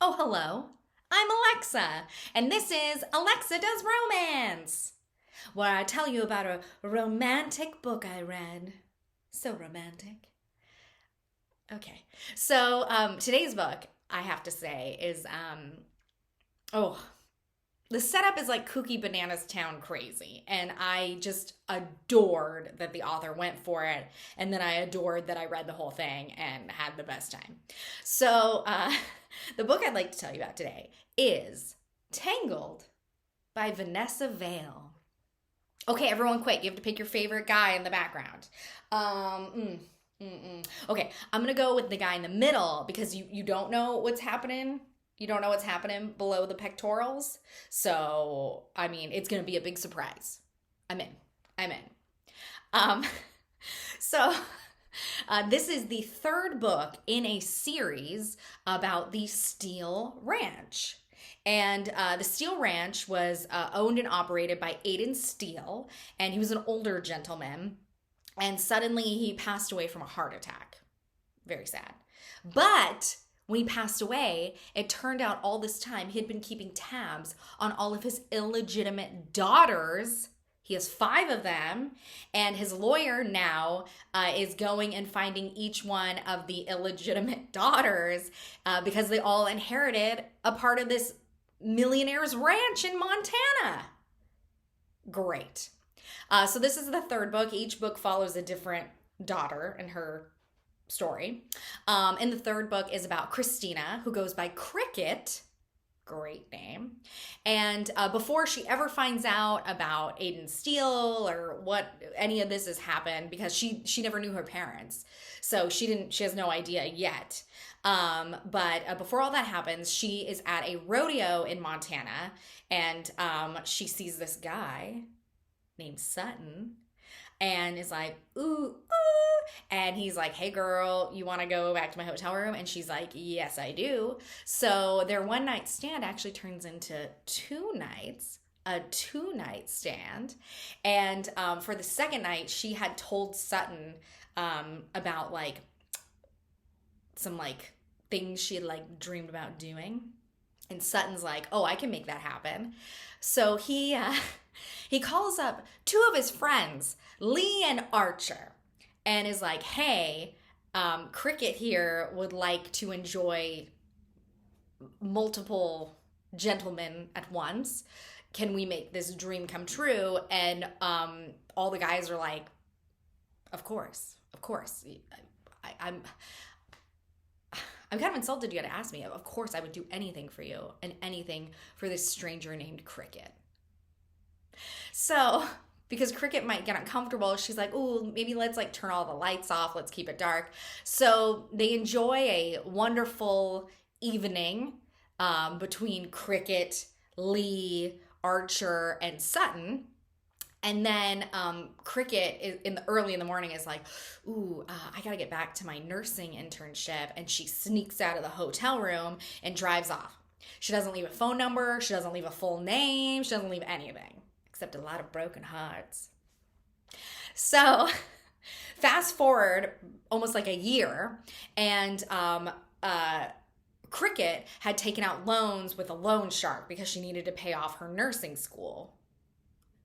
Oh, hello. I'm Alexa, and this is Alexa Does Romance, where I tell you about a romantic book I read. So romantic. Okay, so today's book, I have to say, is oh, the setup is like Kooky Bananas Town crazy, and I just adored that the author went for it, and then I adored that I read the whole thing and had the best time. So, the book I'd like to tell you about today is Tangled by Vanessa Vale. Okay, everyone, quick! You have to pick your favorite guy in the background. Okay, I'm gonna go with the guy in the middle because you don't know what's happening. You don't know what's happening below the pectorals. So, I mean, it's gonna be a big surprise. I'm in. I'm in. Um, so this is the third book in a series about the Steele Ranch. And the Steele Ranch was owned and operated by Aidan Steele, and he was an older gentleman. And suddenly he passed away from a heart attack. Very sad. But when he passed away, it turned out all this time he had been keeping tabs on all of his illegitimate daughters. He has 5 of them, and his lawyer now is going and finding each one of the illegitimate daughters because they all inherited a part of this millionaire's ranch in Montana. Great. So this is the third book. Each book follows a different daughter and her story. And the third book is about Christina, who goes by Cricket. Great name. And before she ever finds out about Aidan Steele or what any of this has happened, because she never knew her parents, so she has no idea yet. But before all that happens, she is at a rodeo in Montana, and she sees this guy named Sutton, and is like, ooh, and he's like, hey girl, you want to go back to my hotel room? And she's like, yes, I do. So their one night stand actually turns into 2 nights, a 2-night stand. And for the second night, she had told Sutton about like some like things she had like dreamed about doing. And Sutton's like, oh, I can make that happen. So he calls up 2 of his friends, Lee and Archer, and is like, hey, Cricket here would like to enjoy multiple gentlemen at once. Can we make this dream come true? And all the guys are like, of course, of course. I'm kind of insulted you had to ask me. Of course, I would do anything for you and anything for this stranger named Cricket. So, because Cricket might get uncomfortable, she's like, ooh, maybe let's like turn all the lights off. Let's keep it dark. So they enjoy a wonderful evening between Cricket, Lee, Archer, and Sutton. And then Cricket early in the morning is like, ooh, I gotta get back to my nursing internship. And she sneaks out of the hotel room and drives off. She doesn't leave a phone number. She doesn't leave a full name. She doesn't leave anything except a lot of broken hearts. So fast forward almost like a year, and Cricket had taken out loans with a loan shark because she needed to pay off her nursing school.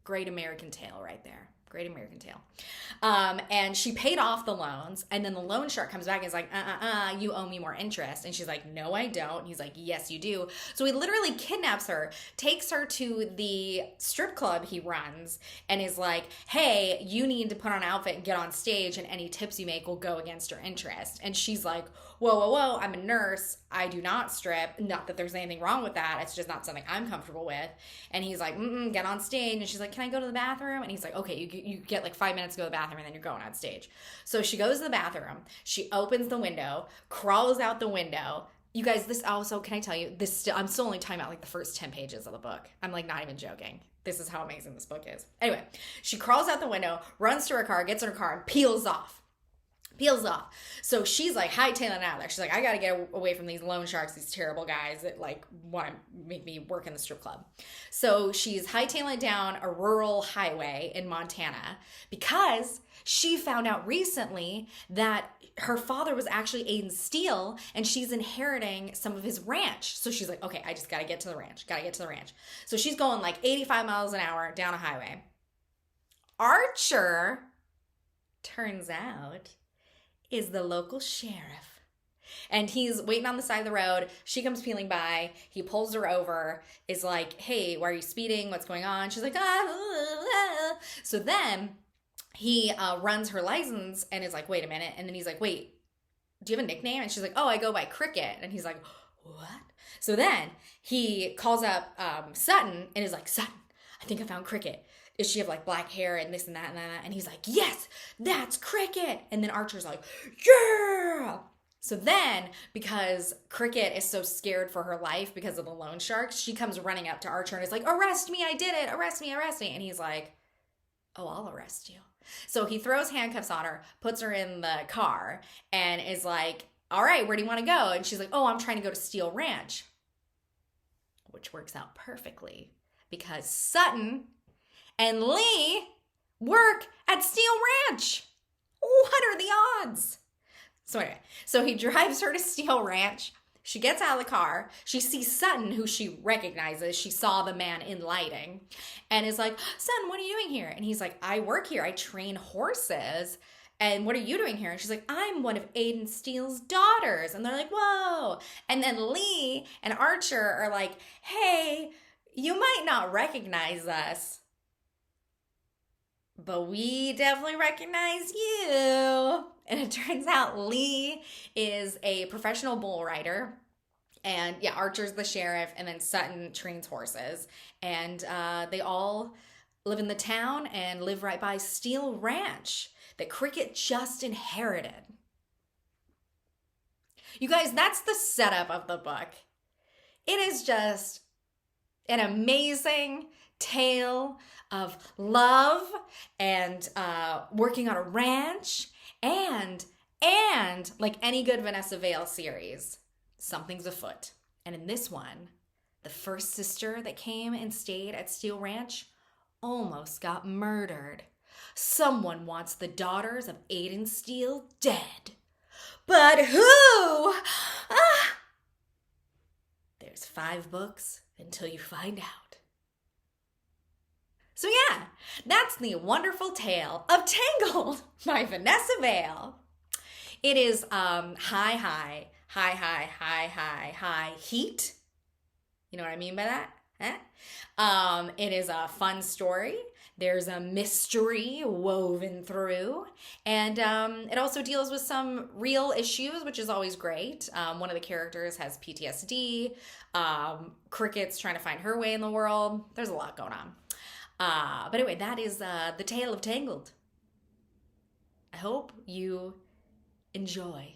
Great American tale right there. Great American tale. And she paid off the loans, and then the loan shark comes back and is like, you owe me more interest. And she's like, no, I don't. And he's like, yes, you do. So he literally kidnaps her, takes her to the strip club he runs, and is like, hey, you need to put on an outfit and get on stage, and any tips you make will go against your interest. And she's like, whoa, I'm a nurse. I do not strip. Not that there's anything wrong with that. It's just not something I'm comfortable with. And he's like, get on stage. And she's like, can I go to the bathroom? And he's like, okay, you get like 5 minutes to go to the bathroom, and then you're going on stage. So she goes to the bathroom. She opens the window, crawls out the window. You guys, this also, can I tell you, I'm still only talking about like the first 10 pages of the book. I'm like not even joking. This is how amazing this book is. Anyway, she crawls out the window, runs to her car, gets in her car, and peels off. Peels off. So she's like hightailing out of there. She's like, I gotta get away from these loan sharks, these terrible guys that like want to make me work in the strip club. So she's hightailing down a rural highway in Montana because she found out recently that her father was actually Aiden Steele and she's inheriting some of his ranch. So she's like, okay, I just gotta get to the ranch. Gotta get to the ranch. So she's going like 85 miles an hour down a highway. Archer, turns out, is the local sheriff. And he's waiting on the side of the road. She comes peeling by. He pulls her over, is like, hey, why are you speeding? What's going on? She's like, ah. So then he runs her license and is like, wait a minute. And then he's like, wait, do you have a nickname? And she's like, oh, I go by Cricket. And he's like, what? So then he calls up Sutton and is like, Sutton, I think I found Cricket. Does she have like black hair and this and that and that? And he's like, yes, that's Cricket. And then Archer's like, yeah. So then, because Cricket is so scared for her life because of the loan sharks, she comes running up to Archer and is like, arrest me, I did it, arrest me, arrest me. And he's like, oh, I'll arrest you. So he throws handcuffs on her, puts her in the car, and is like, all right, where do you want to go? And she's like, oh, I'm trying to go to Steele Ranch. Which works out perfectly because Sutton and Lee work at Steele Ranch. What are the odds? So anyway, so he drives her to Steele Ranch. She gets out of the car. She sees Sutton, who she recognizes. She saw the man in lighting and is like, Sutton, what are you doing here? And he's like, I work here. I train horses. And what are you doing here? And she's like, I'm one of Aiden Steele's daughters. And they're like, whoa. And then Lee and Archer are like, hey, you might not recognize us, but we definitely recognize you. And it turns out Lee is a professional bull rider. And yeah, Archer's the sheriff. And then Sutton trains horses. And they all live in the town and live right by Steele Ranch that Cricket just inherited. You guys, that's the setup of the book. It is just an amazing tale of love and working on a ranch and like any good Vanessa Vale series, something's afoot. And in this one, the first sister that came and stayed at Steele Ranch almost got murdered. Someone wants the daughters of Aiden Steele dead. But who? There's 5 books until you find out. So yeah, that's the wonderful tale of Tangled by Vanessa Vale. It is high heat. You know what I mean by that? It is a fun story. There's a mystery woven through, and it also deals with some real issues, which is always great. One of the characters has PTSD. Cricket's trying to find her way in the world. There's a lot going on. But anyway, that is the tale of Tangled. I hope you enjoy.